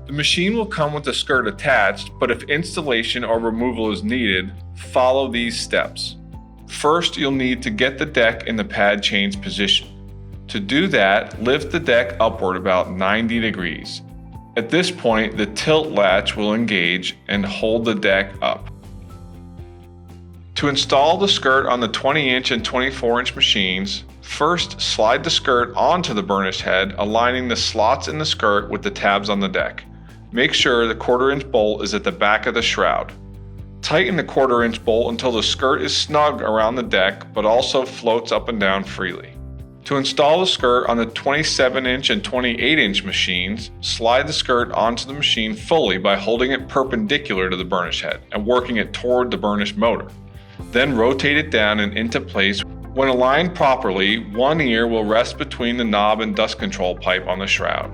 The machine will come with the skirt attached, but if installation or removal is needed, follow these steps. First, you'll need to get the deck in the pad change position. To do that, lift the deck upward about 90 degrees. At this point, the tilt latch will engage and hold the deck up. To install the skirt on the 20-inch and 24-inch machines, first slide the skirt onto the burnish head, aligning the slots in the skirt with the tabs on the deck. Make sure the 1/4-inch bolt is at the back of the shroud. Tighten the 1/4-inch bolt until the skirt is snug around the deck but also floats up and down freely. To install the skirt on the 27-inch and 28-inch machines, slide the skirt onto the machine fully by holding it perpendicular to the burnish head and working it toward the burnish motor. Then rotate it down and into place. When aligned properly, one ear will rest between the knob and dust control pipe on the shroud.